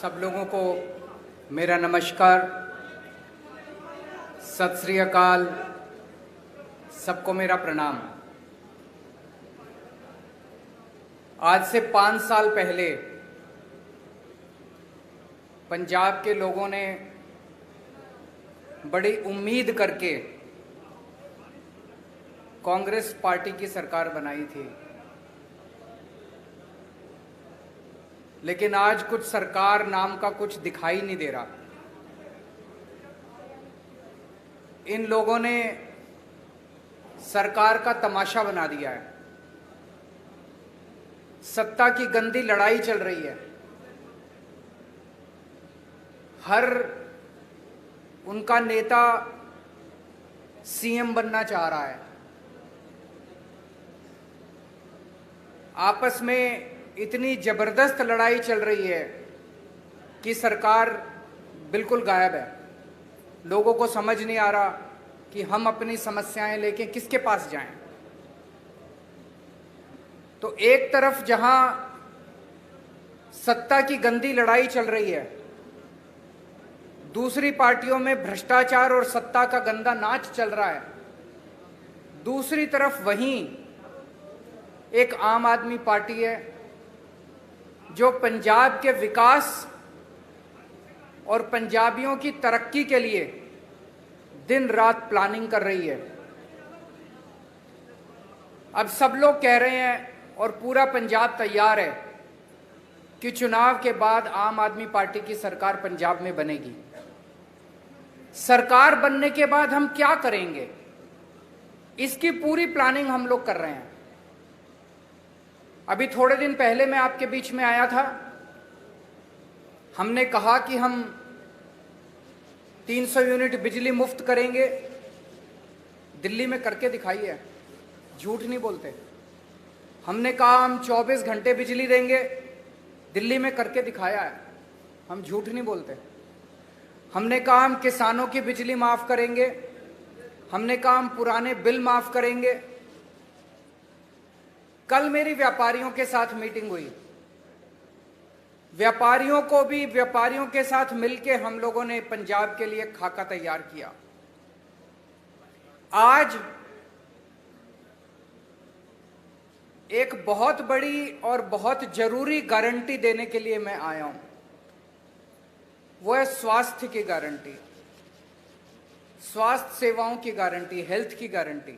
सब लोगों को मेरा नमस्कार, सत श्री अकाल, सबको मेरा प्रणाम। आज से 5 साल पहले पंजाब के लोगों ने बड़ी उम्मीद करके कांग्रेस पार्टी की सरकार बनाई थी, लेकिन आज कुछ सरकार नाम का कुछ दिखाई नहीं दे रहा। इन लोगों ने सरकार का तमाशा बना दिया है। सत्ता की गंदी लड़ाई चल रही है। हर उनका नेता सीएम बनना चाह रहा है। आपस में इतनी जबरदस्त लड़ाई चल रही है कि सरकार बिल्कुल गायब है। लोगों को समझ नहीं आ रहा कि हम अपनी समस्याएं लेके किसके पास जाएं। तो एक तरफ जहां सत्ता की गंदी लड़ाई चल रही है, दूसरी पार्टियों में भ्रष्टाचार और सत्ता का गंदा नाच चल रहा है। दूसरी तरफ वहीं एक आम आदमी पार्टी है जो पंजाब के विकास और पंजाबियों की तरक्की के लिए दिन रात प्लानिंग कर रही है। अब सब लोग कह रहे हैं और पूरा पंजाब तैयार है कि चुनाव के बाद आम आदमी पार्टी की सरकार पंजाब में बनेगी। सरकार बनने के बाद हम क्या करेंगे, इसकी पूरी प्लानिंग हम लोग कर रहे हैं। अभी थोड़े दिन पहले मैं आपके बीच में आया था। हमने कहा कि हम 300 यूनिट बिजली मुफ्त करेंगे। दिल्ली में करके दिखाई है, झूठ नहीं बोलते। हमने कहा हम 24 घंटे बिजली देंगे, दिल्ली में करके दिखाया है, हम झूठ नहीं बोलते। हमने कहा हम किसानों की बिजली माफ करेंगे, हमने कहा हम पुराने बिल माफ करेंगे। कल मेरी व्यापारियों के साथ मीटिंग हुई। व्यापारियों के साथ मिलके हम लोगों ने पंजाब के लिए खाका तैयार किया। आज एक बहुत बड़ी और बहुत जरूरी गारंटी देने के लिए मैं आया हूं। वो है स्वास्थ्य की गारंटी, स्वास्थ्य सेवाओं की गारंटी, हेल्थ की गारंटी,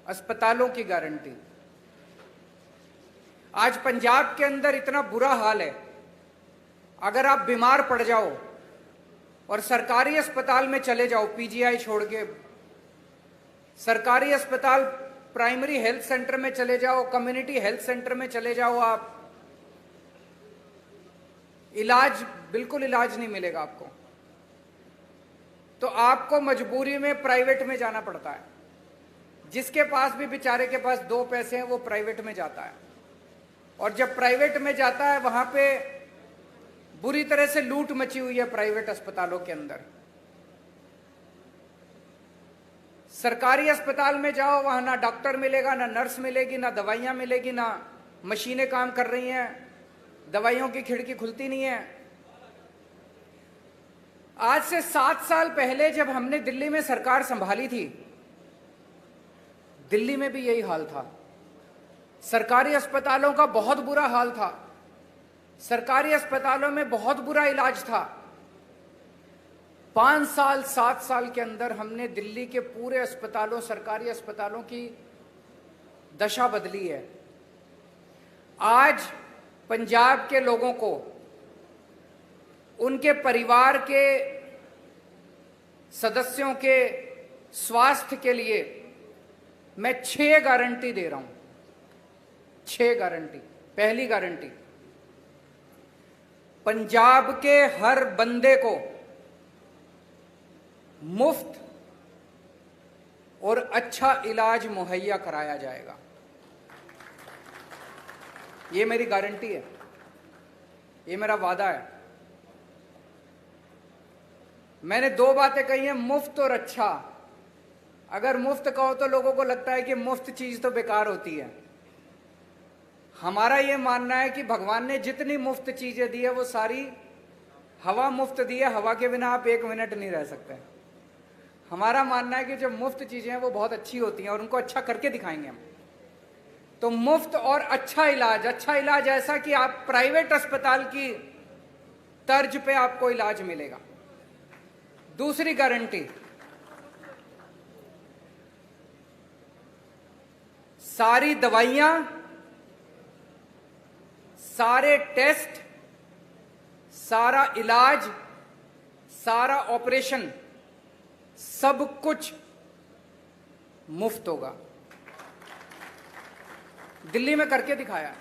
अस्पतालों की गारंटी। आज पंजाब के अंदर इतना बुरा हाल है, अगर आप बीमार पड़ जाओ और सरकारी अस्पताल में चले जाओ, पीजीआई छोड़ के सरकारी अस्पताल, प्राइमरी हेल्थ सेंटर में चले जाओ, कम्युनिटी हेल्थ सेंटर में चले जाओ, आप बिल्कुल इलाज नहीं मिलेगा आपको। तो आपको मजबूरी में प्राइवेट में जाना पड़ता है। जिसके पास भी बेचारे के पास 2 पैसे हैं वो प्राइवेट में जाता है, और जब प्राइवेट में जाता है वहां पे बुरी तरह से लूट मची हुई है प्राइवेट अस्पतालों के अंदर। सरकारी अस्पताल में जाओ, वहां ना डॉक्टर मिलेगा, ना नर्स मिलेगी, ना दवाइयां मिलेगी, ना मशीनें काम कर रही हैं, दवाइयों की खिड़की खुलती नहीं है। आज से 7 साल पहले जब हमने दिल्ली में सरकार संभाली थी, दिल्ली में भी यही हाल था। सरकारी अस्पतालों का बहुत बुरा हाल था। सरकारी अस्पतालों में बहुत बुरा इलाज था। 5 साल 7 साल के अंदर हमने दिल्ली के पूरे अस्पतालों, सरकारी अस्पतालों की दशा बदली है। आज पंजाब के लोगों को, उनके परिवार के सदस्यों के स्वास्थ्य के लिए मैं 6 गारंटी दे रहा हूं। 6 गारंटी। पहली गारंटी, पंजाब के हर बंदे को मुफ्त और अच्छा इलाज मुहैया कराया जाएगा। ये मेरी गारंटी है, ये मेरा वादा है। मैंने 2 बातें कही हैं, मुफ्त और अच्छा। अगर मुफ्त कहो तो लोगों को लगता है कि मुफ्त चीज तो बेकार होती है। हमारा ये मानना है कि भगवान ने जितनी मुफ्त चीजें दी है वो सारी हवा मुफ्त दी है, हवा के बिना आप 1 मिनट नहीं रह सकते। हमारा मानना है कि जो मुफ्त चीजें हैं वो बहुत अच्छी होती हैं और उनको अच्छा करके दिखाएंगे हम। तो मुफ्त और अच्छा इलाज ऐसा कि आप प्राइवेट अस्पताल की तर्ज पे आपको इलाज मिलेगा। दूसरी गारंटी, सारी दवाइयां, सारे टेस्ट, सारा इलाज, सारा ऑपरेशन, सब कुछ मुफ्त होगा। दिल्ली में करके दिखाया।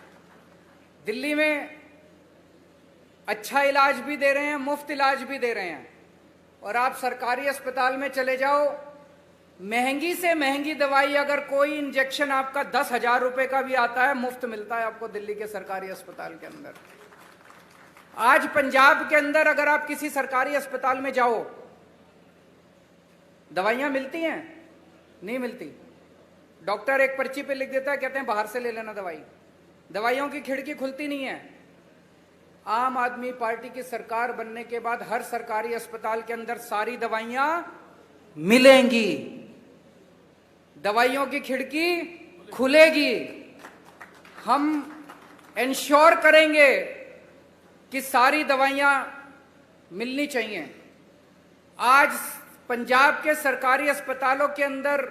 दिल्ली में अच्छा इलाज भी दे रहे हैं, मुफ्त इलाज भी दे रहे हैं। और आप सरकारी अस्पताल में चले जाओ, महंगी से महंगी दवाई अगर कोई इंजेक्शन आपका 10,000 रुपए का भी आता है, मुफ्त मिलता है आपको दिल्ली के सरकारी अस्पताल के अंदर। आज पंजाब के अंदर अगर आप किसी सरकारी अस्पताल में जाओ, दवाइयां मिलती हैं? नहीं मिलती। डॉक्टर एक पर्ची पे लिख देता है, कहते हैं बाहर से ले लेना दवाई। दवाइयों की खिड़की खुलती नहीं है। आम आदमी पार्टी की सरकार बनने के बाद हर सरकारी अस्पताल के अंदर सारी दवाइयां मिलेंगी, दवाइयों की खिड़की खुलेगी। हम इंश्योर करेंगे कि सारी दवाइयां मिलनी चाहिए। आज पंजाब के सरकारी अस्पतालों के अंदर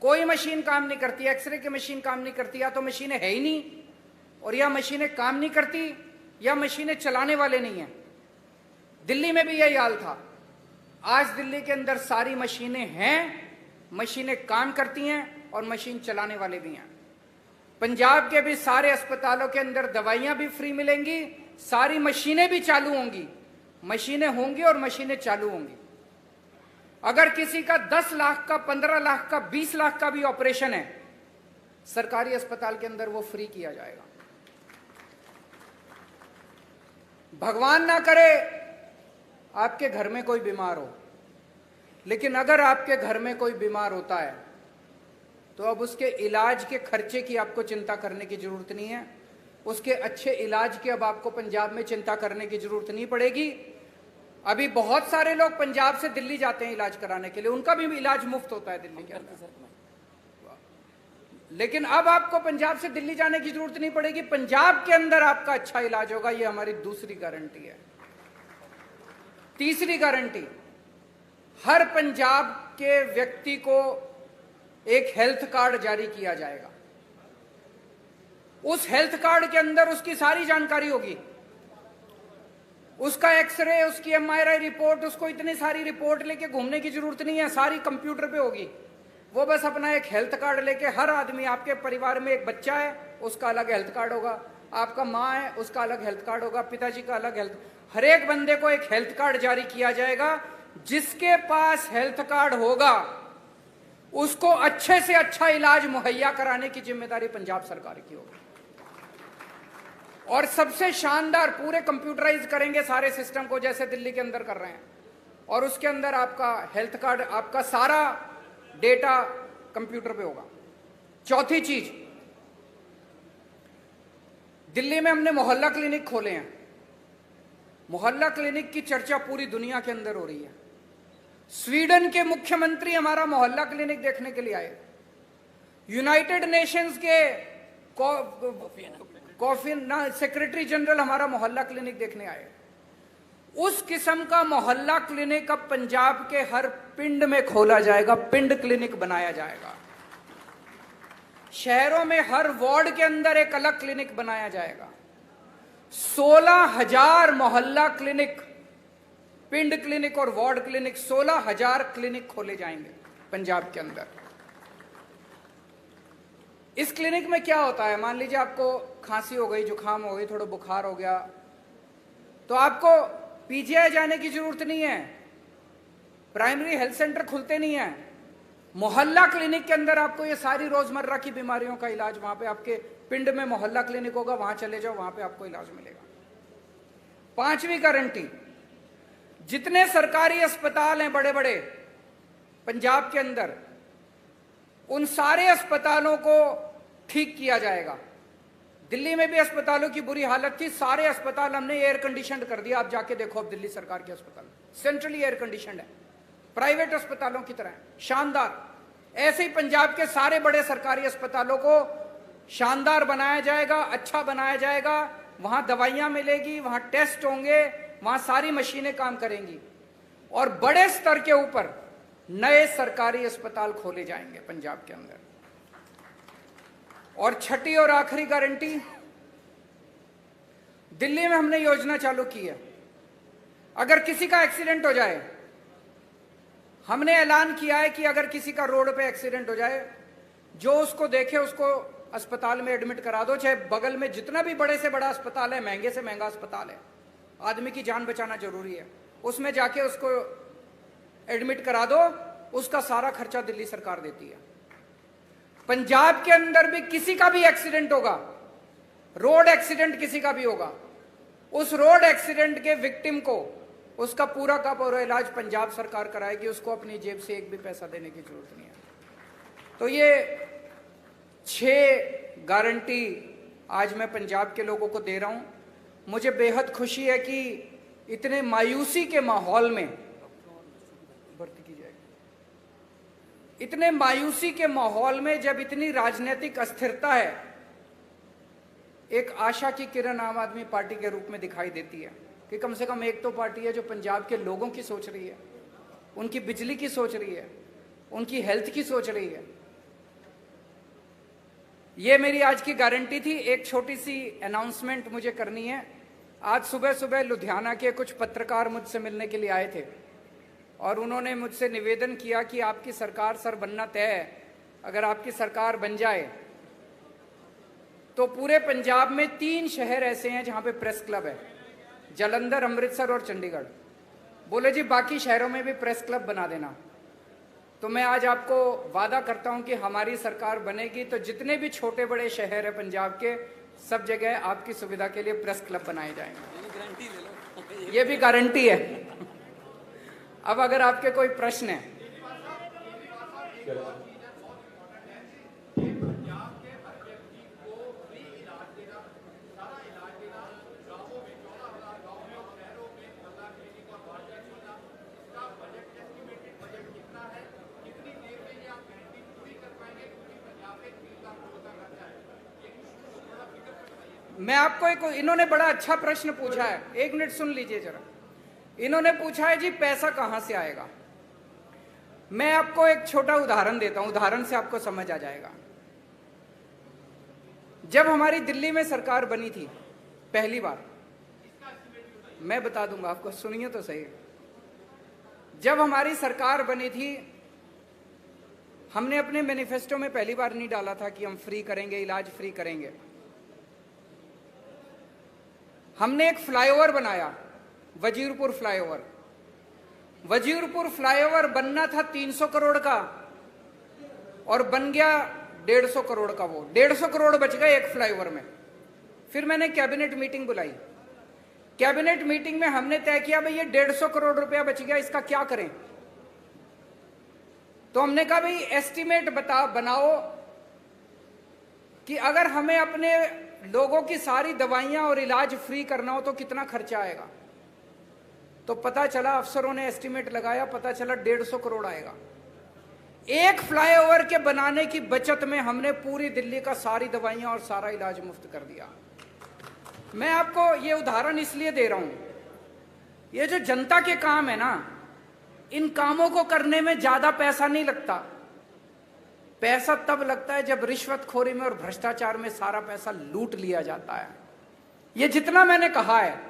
कोई मशीन काम नहीं करती, एक्सरे की मशीन काम नहीं करती, या तो मशीनें है ही नहीं, और या मशीनें काम नहीं करती, या मशीनें चलाने वाले नहीं हैं। दिल्ली में भी यही हाल था। आज दिल्ली के अंदर सारी मशीनें हैं, मशीनें काम करती हैं और मशीन चलाने वाले भी हैं। पंजाब के भी सारे अस्पतालों के अंदर दवाइयां भी फ्री मिलेंगी, सारी मशीनें भी चालू होंगी। मशीनें होंगी और मशीनें चालू होंगी। अगर किसी का 10 लाख का, 15 लाख का, 20 लाख का भी ऑपरेशन है, सरकारी अस्पताल के अंदर वो फ्री किया जाएगा। भगवान ना करे आपके घर में कोई बीमार हो, लेकिन अगर आपके घर में कोई बीमार होता है तो अब उसके इलाज के खर्चे की आपको चिंता करने की जरूरत नहीं है। उसके अच्छे इलाज की अब आपको पंजाब में चिंता करने की जरूरत नहीं पड़ेगी। अभी बहुत सारे लोग पंजाब से दिल्ली जाते हैं इलाज कराने के लिए, उनका भी इलाज मुफ्त होता है दिल्ली के अंदर। लेकिन अब आपको पंजाब से दिल्ली जाने की जरूरत नहीं पड़ेगी, पंजाब के अंदर आपका अच्छा इलाज होगा। ये हमारी दूसरी गारंटी है। तीसरी गारंटी, हर पंजाब के व्यक्ति को एक हेल्थ कार्ड जारी किया जाएगा। उस हेल्थ कार्ड के अंदर उसकी सारी जानकारी होगी, उसका एक्सरे, उसकी MRI रिपोर्ट, उसको इतनी सारी रिपोर्ट लेके घूमने की जरूरत नहीं है, सारी कंप्यूटर पे होगी। वो बस अपना एक हेल्थ कार्ड लेके, हर आदमी, आपके परिवार में एक बच्चा है उसका अलग हेल्थ कार्ड होगा, आपका माँ है उसका अलग हेल्थ कार्ड होगा, पिताजी का अलग हेल्थ, हर एक बंदे को एक हेल्थ कार्ड जारी किया जाएगा। जिसके पास हेल्थ कार्ड होगा उसको अच्छे से अच्छा इलाज मुहैया कराने की जिम्मेदारी पंजाब सरकार की होगी। और सबसे शानदार, पूरे कंप्यूटराइज करेंगे सारे सिस्टम को जैसे दिल्ली के अंदर कर रहे हैं, और उसके अंदर आपका हेल्थ कार्ड, आपका सारा डेटा कंप्यूटर पे होगा। चौथी चीज, दिल्ली में हमने मोहल्ला क्लिनिक खोले हैं। मोहल्ला क्लिनिक की चर्चा पूरी दुनिया के अंदर हो रही है। स्वीडन के मुख्यमंत्री हमारा मोहल्ला क्लिनिक देखने के लिए आए। यूनाइटेड नेशंस के सेक्रेटरी जनरल हमारा मोहल्ला क्लिनिक देखने आए। उस किस्म का मोहल्ला क्लिनिक अब पंजाब के हर पिंड में खोला जाएगा, पिंड क्लिनिक बनाया जाएगा। शहरों में हर वार्ड के अंदर एक अलग क्लिनिक बनाया जाएगा। 16,000 मोहल्ला क्लिनिक, पिंड क्लिनिक और वार्ड क्लिनिक, 16,000 क्लिनिक खोले जाएंगे पंजाब के अंदर। इस क्लिनिक में क्या होता है, मान लीजिए आपको खांसी हो गई, जुकाम हो गई, थोड़ा बुखार हो गया, तो आपको पीजीआई जाने की जरूरत नहीं है, प्राइमरी हेल्थ सेंटर खुलते नहीं है। मोहल्ला क्लिनिक के अंदर आपको ये सारी रोजमर्रा की बीमारियों का इलाज, वहां पे आपके पिंड में मोहल्ला क्लिनिक होगा, वहां चले जाओ, वहां पे आपको इलाज मिलेगा। पांचवी गारंटी, जितने सरकारी अस्पताल हैं बड़े बड़े पंजाब के अंदर, उन सारे अस्पतालों को ठीक किया जाएगा। दिल्ली में भी अस्पतालों की बुरी हालत थी, सारे अस्पताल हमने एयर कंडीशन कर दिया। आप जाके देखो, अब दिल्ली सरकार के अस्पताल सेंट्रली एयर कंडीशन है, प्राइवेट अस्पतालों की तरह शानदार। ऐसे ही पंजाब के सारे बड़े सरकारी अस्पतालों को शानदार बनाया जाएगा, अच्छा बनाया जाएगा। वहां दवाइयां मिलेगी, वहां टेस्ट होंगे, वहां सारी मशीनें काम करेंगी और बड़े स्तर के ऊपर नए सरकारी अस्पताल खोले जाएंगे पंजाब के अंदर। और छठी और आखिरी गारंटी, दिल्ली में हमने योजना चालू की है, अगर किसी का एक्सीडेंट हो जाए, हमने ऐलान किया है कि अगर किसी का रोड पे एक्सीडेंट हो जाए, जो उसको देखे उसको अस्पताल में एडमिट करा दो, चाहे बगल में जितना भी बड़े से बड़ा अस्पताल है, महंगे से महंगा अस्पताल है, आदमी की जान बचाना जरूरी है, उसमें जाके उसको एडमिट करा दो, उसका सारा खर्चा दिल्ली सरकार देती है। पंजाब के अंदर भी किसी का भी एक्सीडेंट होगा, रोड एक्सीडेंट किसी का भी होगा, उस रोड एक्सीडेंट के विक्टिम को उसका पूरा का पूरा इलाज पंजाब सरकार कराएगी, उसको अपनी जेब से एक भी पैसा देने की जरूरत नहीं है। तो ये 6 गारंटी आज मैं पंजाब के लोगों को दे रहा हूं। मुझे बेहद खुशी है कि इतने मायूसी के माहौल में भर्ती की जाएगी, इतने मायूसी के माहौल में जब इतनी राजनीतिक अस्थिरता है, एक आशा की किरण आम आदमी पार्टी के रूप में दिखाई देती है कि कम से कम एक तो पार्टी है जो पंजाब के लोगों की सोच रही है, उनकी बिजली की सोच रही है, उनकी हेल्थ की सोच रही है। ये मेरी आज की गारंटी थी। एक छोटी सी अनाउंसमेंट मुझे करनी है। आज सुबह सुबह लुधियाना के कुछ पत्रकार मुझसे मिलने के लिए आए थे और उन्होंने मुझसे निवेदन किया कि आपकी सरकार सर बनना तय है, अगर आपकी सरकार बन जाए तो पूरे पंजाब में 3 शहर ऐसे हैं जहां पे प्रेस क्लब है, जालंधर, अमृतसर और चंडीगढ़। बोले जी बाकी शहरों में भी प्रेस क्लब बना देना। तो मैं आज आपको वादा करता हूं कि हमारी सरकार बनेगी तो जितने भी छोटे बड़े शहर है पंजाब के, सब जगह आपकी सुविधा के लिए प्रेस क्लब बनाए जाएंगे। ये भी गारंटी है। अब अगर आपके कोई प्रश्न है, मैं आपको इन्होंने बड़ा अच्छा प्रश्न पूछा है, 1 मिनट सुन लीजिए जरा। इन्होंने पूछा है जी पैसा कहां से आएगा। मैं आपको एक छोटा उदाहरण देता हूं, उदाहरण से आपको समझ आ जाएगा। जब हमारी दिल्ली में सरकार बनी थी पहली बार, मैं बता दूंगा आपको, सुनिए तो सही। जब हमारी सरकार बनी थी, हमने अपने मैनिफेस्टो में पहली बार नहीं डाला था कि हम फ्री करेंगे, इलाज फ्री करेंगे। हमने एक फ्लाईओवर बनाया, वजीरपुर फ्लाईओवर। वजीरपुर फ्लाईओवर बनना था 300 करोड़ का और बन गया 150 करोड़ का। वो 150 करोड़ बच गए एक फ्लाईओवर में। फिर मैंने कैबिनेट मीटिंग बुलाई। कैबिनेट मीटिंग में हमने तय किया भाई ये 150 करोड़ रुपया बच गया, इसका क्या करें। तो हमने कहा भाई एस्टीमेट बनाओ कि अगर हमें अपने लोगों की सारी दवाइयां और इलाज फ्री करना हो तो कितना खर्चा आएगा। तो पता चला, अफसरों ने एस्टीमेट लगाया, पता चला 150 करोड़ आएगा। एक फ्लाईओवर के बनाने की बचत में हमने पूरी दिल्ली का सारी दवाइयां और सारा इलाज मुफ्त कर दिया। मैं आपको ये उदाहरण इसलिए दे रहा हूं, ये जो जनता के काम है ना, इन कामों को करने में ज्यादा पैसा नहीं लगता। पैसा तब लगता है जब रिश्वतखोरी में और भ्रष्टाचार में सारा पैसा लूट लिया जाता है। ये जितना मैंने कहा है,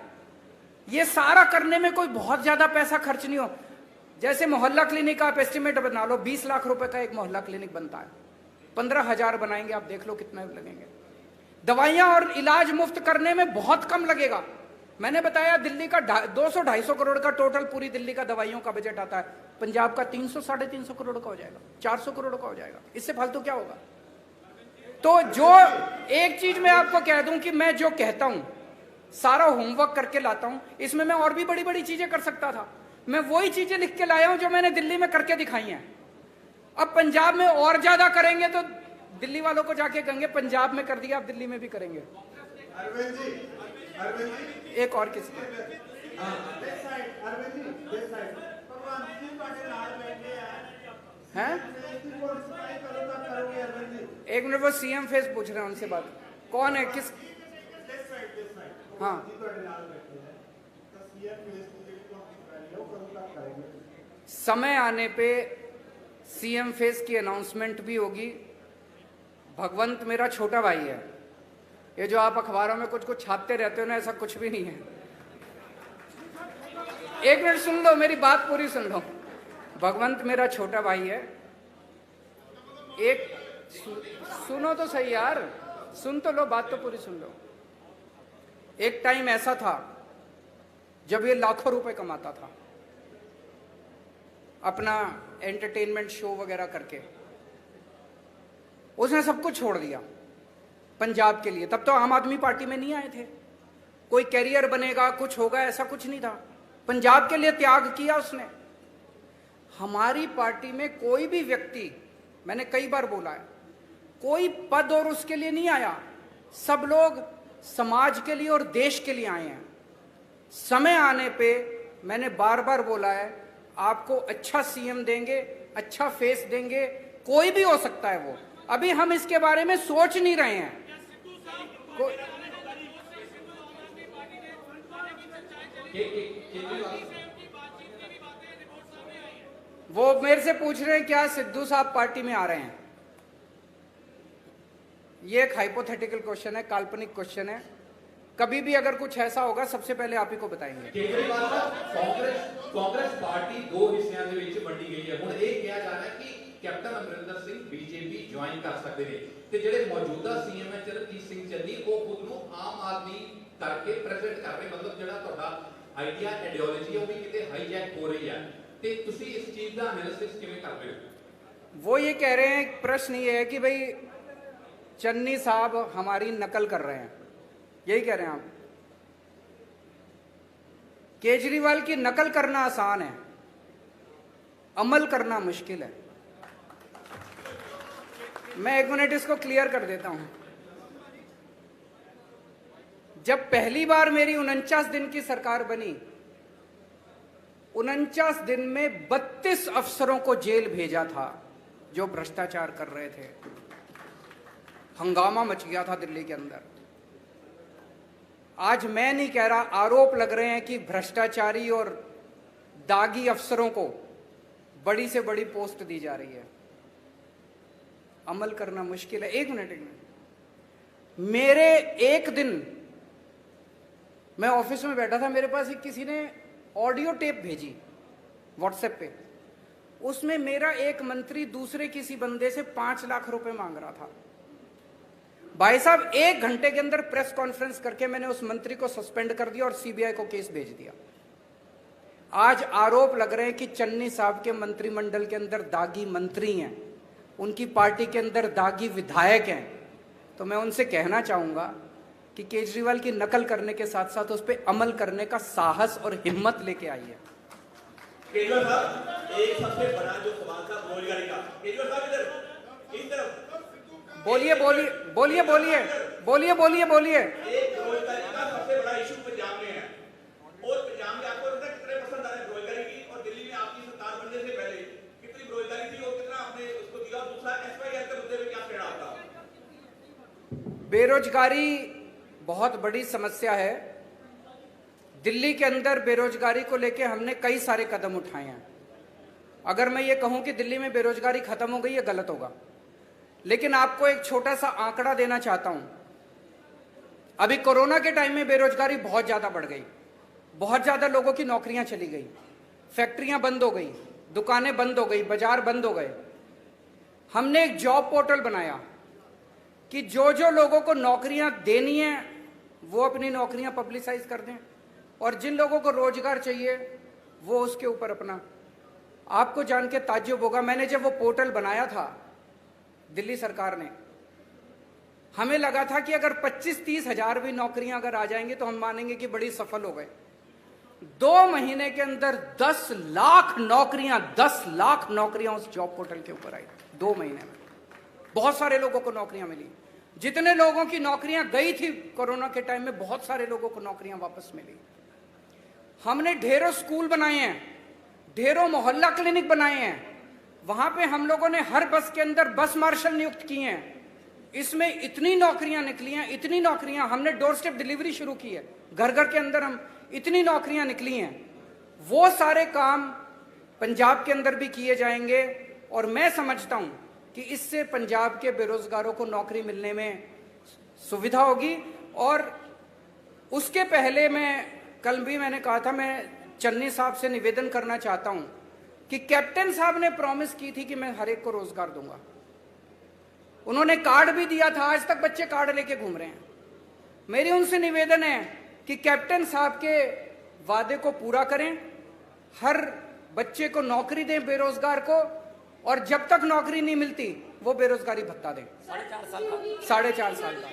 ये सारा करने में कोई बहुत ज्यादा पैसा खर्च नहीं हो। जैसे मोहल्ला क्लिनिक आप एस्टिमेट बना लो, 20 लाख रुपए का एक मोहल्ला क्लिनिक बनता है, 15,000 बनाएंगे, आप देख लो कितना लगेंगे। दवाइयां और इलाज मुफ्त करने में बहुत कम लगेगा। मैंने बताया दिल्ली का 200-250 करोड़ का टोटल पूरी दिल्ली का दवाइयों का बजट आता है, पंजाब का 300-350 करोड़ का हो जाएगा, 400 करोड़ का हो जाएगा। इससे फालतू क्या होगा। तो जो एक चीज मैं आपको कह दूं कि मैं जो कहता हूं सारा होमवर्क करके लाता हूं, इसमें मैं और भी बड़ी बड़ी चीजें कर सकता था। मैं वही चीजें लिख के लाया हूं जो मैंने दिल्ली में करके दिखाई हैं। अब पंजाब में और ज्यादा करेंगे तो दिल्ली वालों को जाके कहेंगे पंजाब में कर दिया, आप दिल्ली में भी करेंगे। अरविंद जी एक और किसी हैं? एक मिनट, वो सीएम फेस पूछ रहे हैं, उनसे बात। कौन है, किस? हाँ, समय आने पे सीएम फेस की अनाउंसमेंट भी होगी। भगवंत मेरा छोटा भाई है। ये जो आप अखबारों में कुछ कुछ छापते रहते हो ना, ऐसा कुछ भी नहीं है। एक मिनट सुन लो, मेरी बात पूरी सुन लो। भगवंत मेरा छोटा भाई है। एक सुनो तो सही यार, सुन तो लो, बात तो पूरी सुन लो। एक टाइम ऐसा था जब ये लाखों रुपए कमाता था अपना एंटरटेनमेंट शो वगैरह करके। उसने सब कुछ छोड़ दिया पंजाब के लिए। तब तो आम आदमी पार्टी में नहीं आए थे। कोई कैरियर बनेगा, कुछ होगा, ऐसा कुछ नहीं था। पंजाब के लिए त्याग किया उसने। हमारी पार्टी में कोई भी व्यक्ति, मैंने कई बार बोला है, कोई पद और उसके लिए नहीं आया। सब लोग समाज के लिए और देश के लिए आए हैं। समय आने पे मैंने बार बार बोला है, आपको अच्छा सीएम देंगे, अच्छा फेस देंगे, कोई भी हो सकता है वो। अभी हम इसके बारे में सोच नहीं रहे हैं। वो मेरे से पूछ रहे हैं क्या सिद्धू साहब पार्टी में आ रहे हैं। ये एक हाइपोथेटिकल क्वेश्चन है, काल्पनिक क्वेश्चन है। कभी भी अगर कुछ ऐसा होगा सबसे पहले आप ही को बताएंगे। केजरीवाल साहब, कांग्रेस पार्टी दो हिस्सों ਦੇ ਵਿੱਚ ਵੰਡੀ ਗਈ ਹੈ। ਹੁਣ ਇਹ ਕਿਹਾ ਜਾ ਰਿਹਾ ਹੈ ਕਿ captain Amarinder Singh BJP join ਕਰ ਸਕਦੇ ਨੇ ਤੇ ਜਿਹੜੇ ਮੌਜੂਦਾ ਸੀਐਮ ਹੈ ਚਰਨਜੀਤ ਸਿੰਘ ਚੰਨੀ ਉਹ ਖੁਦ ਨੂੰ ਆਮ ਆਦਮੀ ਕਰਕੇ ਪ੍ਰੈਜ਼ੈਂਟ ਕਰ ਰਹੇ। ਮਤਲਬ ਜਿਹੜਾ ਤੁਹਾਡਾ ਆਈਡੀਆ ਆਈਡੀਓਲੋਜੀ ਹੈ ਉਹ ਵੀ ਕਿਤੇ ਹਾਈਜੈਕ ਹੋ ਰਹੀ ਹੈ ਤੇ ਤੁਸੀਂ ਇਸ ਚੀਜ਼ ਦਾ ਐਨਾਲਿਸਿਸ ਕਿਵੇਂ ਕਰਦੇ ਹੋ? वो ये कह रहे हैं, प्रश्न ये है कि भाई चन्नी साहब हमारी नकल कर रहे हैं, यही कह रहे हैं आप? केजरीवाल की नकल करना आसान है, अमल करना मुश्किल है। मैं एक मिनट इसको क्लियर कर देता हूं। जब पहली बार मेरी 49 दिन की सरकार बनी, 49 दिन में 32 अफसरों को जेल भेजा था जो भ्रष्टाचार कर रहे थे। हंगामा मच गया था दिल्ली के अंदर। आज मैं नहीं कह रहा, आरोप लग रहे हैं कि भ्रष्टाचारी और दागी अफसरों को बड़ी से बड़ी पोस्ट दी जा रही है। अमल करना मुश्किल है। एक मिनट, मेरे एक दिन मैं ऑफिस में बैठा था, मेरे पास किसी ने ऑडियो टेप भेजी व्हाट्सएप पे। उसमें मेरा एक मंत्री दूसरे किसी बंदे से 5 लाख रुपए मांग रहा था। भाई साहब, 1 घंटे के अंदर प्रेस कॉन्फ्रेंस करके मैंने उस मंत्री को सस्पेंड कर दिया और सीबीआई को केस भेज दिया। आज आरोप लग रहे हैं कि चन्नी साहब के मंत्रिमंडल के अंदर दागी मंत्री हैं, उनकी पार्टी के अंदर दागी विधायक हैं। तो मैं उनसे कहना चाहूंगा कि केजरीवाल की नकल करने के साथ साथ उस पर अमल करने का साहस और हिम्मत लेके आइए। केजरीवाल साहब, एक सबसे बड़ा जो सवाल था बेरोजगारी का, केजरीवाल साहब इधर बोलिए बोलिए बोलिए बोलिए बोलिए बोलिए बोलिए। एक बेरोजगारी का सबसे बड़ा इशू पंजाब में है और पंजाब में आपको पता कितने परसेंट आ रहे हैं बेरोजगारी की, और दिल्ली में आपकी सरकार बनने से पहले कितनी बेरोजगारी थी और कितना आपने उसको दिया? दूसरा एसवाईआर के मुद्दे में क्या कहना आपका? बेरोजगारी बहुत बड़ी समस्या है। दिल्ली के अंदर बेरोजगारी को लेकर हमने कई सारे कदम उठाए हैं। अगर मैं ये कहूं कि दिल्ली में बेरोजगारी खत्म हो गई, ये गलत होगा। लेकिन आपको एक छोटा सा आंकड़ा देना चाहता हूं। अभी कोरोना के टाइम में बेरोजगारी बहुत ज्यादा बढ़ गई, बहुत ज्यादा लोगों की नौकरियां चली गई, फैक्ट्रियां बंद हो गई, दुकानें बंद हो गई, बाजार बंद हो गए। हमने एक जॉब पोर्टल बनाया कि जो जो लोगों को नौकरियां देनी है वो अपनी नौकरियां पब्लिसाइज कर दें, और जिन लोगों को रोजगार चाहिए वो उसके ऊपर अपना। आपको जान के ताज्जुब होगा, मैंने जब वो पोर्टल बनाया था, दिल्ली सरकार ने, हमें लगा था कि अगर 25-30 हजार भी नौकरियां अगर आ जाएंगी तो हम मानेंगे कि बड़ी सफल हो गए। 2 महीने के अंदर 10 लाख नौकरियां उस जॉब पोर्टल के ऊपर आई। 2 महीने में बहुत सारे लोगों को नौकरियां मिली। जितने लोगों की नौकरियां गई थी कोरोना के टाइम में, बहुत सारे लोगों को नौकरियां वापस मिली। हमने ढेरों स्कूल बनाए हैं, ढेरों मोहल्ला क्लिनिक बनाए हैं, वहां पे हम लोगों ने हर बस के अंदर बस मार्शल नियुक्त किए हैं। इसमें इतनी नौकरियां निकली हैं, इतनी नौकरियां, हमने डोर स्टेप डिलीवरी शुरू की है, घर घर के अंदर हम इतनी नौकरियां निकली हैं। वो सारे काम पंजाब के अंदर भी किए जाएंगे और मैं समझता हूं कि इससे पंजाब के बेरोजगारों को नौकरी मिलने में सुविधा होगी। और उसके पहले कल भी मैंने कहा था, मैं चन्नी साहब से निवेदन करना चाहता हूं कि कैप्टन साहब ने प्रॉमिस की थी कि मैं हर एक को रोजगार दूंगा। उन्होंने कार्ड भी दिया था, आज तक बच्चे कार्ड लेके घूम रहे हैं। मेरी उनसे निवेदन है कि कैप्टन साहब के वादे को पूरा करें, हर बच्चे को नौकरी दें बेरोजगार को, और जब तक नौकरी नहीं मिलती वो बेरोजगारी भत्ता दें 4.5 साल का।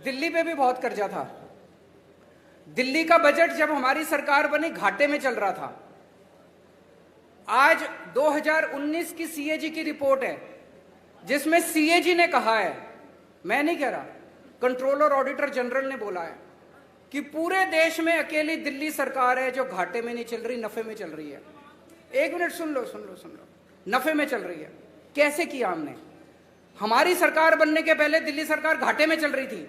दिल्ली पे भी बहुत कर्जा था। दिल्ली का बजट जब हमारी सरकार बनी घाटे में चल रहा था। आज 2019 की सीएजी की रिपोर्ट है जिसमें सीएजी ने कहा है, मैं नहीं कह रहा, कंट्रोलर ऑडिटर जनरल ने बोला है कि पूरे देश में अकेली दिल्ली सरकार है जो घाटे में नहीं चल रही, नफे में चल रही है। एक मिनट सुन लो, नफे में चल रही है। कैसे किया हमने? हमारी सरकार बनने के पहले दिल्ली सरकार घाटे में चल रही थी,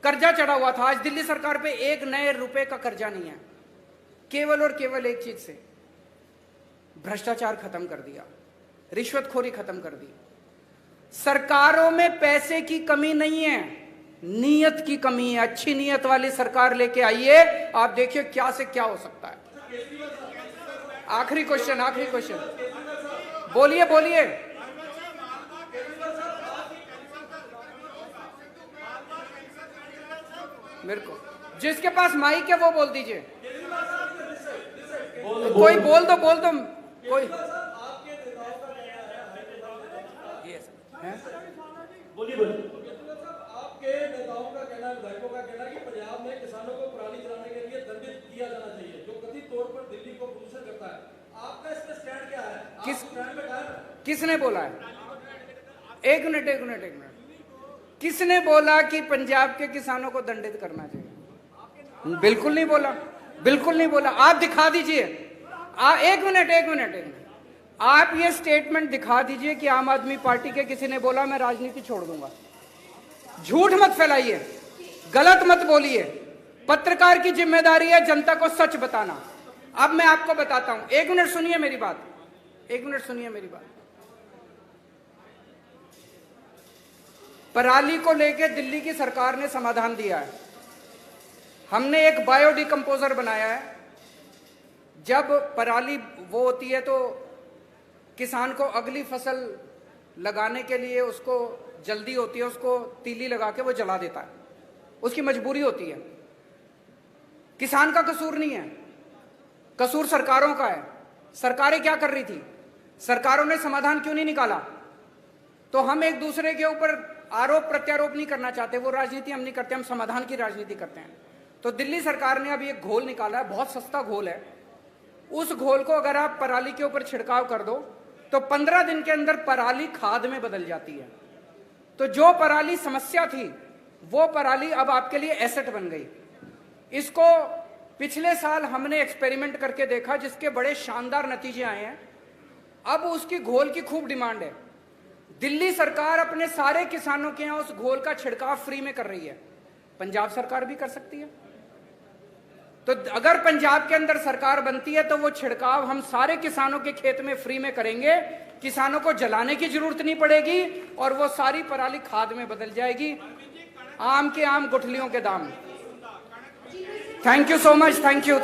कर्जा चढ़ा हुआ था। आज दिल्ली सरकार पे एक नए रुपए का कर्जा नहीं है, केवल और केवल एक चीज से, भ्रष्टाचार खत्म कर दिया, रिश्वतखोरी खत्म कर दी। सरकारों में पैसे की कमी नहीं है, नीयत की कमी है। अच्छी नीयत वाली सरकार लेके आइए, आप देखिए क्या से क्या हो सकता है। आखिरी क्वेश्चन, बोलिए। मेरे को जिसके पास माइक है वो बोल दीजिए। कोई बोल दो कोई। बोलिए। आपके नेताओं का कहना, विधायकों का कहना कि पंजाब में किसानों को पराली जलाने के लिए दंडित किया जाना चाहिए, जो कथित तौर पर दिल्ली को प्रदूषण करता है। आपका इस पे स्टैंड क्या है? किसने बोला है? एक मिनट। किसने बोला कि पंजाब के किसानों को दंडित करना चाहिए? बिल्कुल नहीं बोला। आप दिखा दीजिए। एक मिनट। आप ये स्टेटमेंट दिखा दीजिए कि आम आदमी पार्टी के किसी ने बोला मैं राजनीति छोड़ दूंगा। झूठ मत फैलाइए, गलत मत बोलिए। पत्रकार की जिम्मेदारी है जनता को सच बताना। अब मैं आपको बताता हूं, एक मिनट सुनिए मेरी बात। पराली को लेकर दिल्ली की सरकार ने समाधान दिया है। हमने एक बायोडिकम्पोजर बनाया है। जब पराली वो होती है तो किसान को अगली फसल लगाने के लिए उसको जल्दी होती है, उसको तीली लगा के वो जला देता है, उसकी मजबूरी होती है। किसान का कसूर नहीं है, कसूर सरकारों का है। सरकारें क्या कर रही थी? सरकारों ने समाधान क्यों नहीं निकाला? तो हम एक दूसरे के ऊपर आरोप प्रत्यारोप नहीं करना चाहते, वो राजनीति हम नहीं करते, हम समाधान की राजनीति करते हैं। तो दिल्ली सरकार ने अभी एक घोल निकाला है, बहुत सस्ता घोल है। उस घोल को अगर आप पराली के ऊपर छिड़काव कर दो तो 15 दिन के अंदर पराली खाद में बदल जाती है। तो जो पराली समस्या थी वो पराली अब आपके लिए एसेट बन गई। इसको पिछले साल हमने एक्सपेरिमेंट करके देखा जिसके बड़े शानदार नतीजे आए हैं। अब उसकी घोल की खूब डिमांड है। दिल्ली सरकार अपने सारे किसानों के यहां उस घोल का छिड़काव फ्री में कर रही है। पंजाब सरकार भी कर सकती है। तो अगर पंजाब के अंदर सरकार बनती है तो वो छिड़काव हम सारे किसानों के खेत में फ्री में करेंगे। किसानों को जलाने की जरूरत नहीं पड़ेगी और वो सारी पराली खाद में बदल जाएगी। आम के आम गुठलियों के दाम। Thank you so much. Thank you.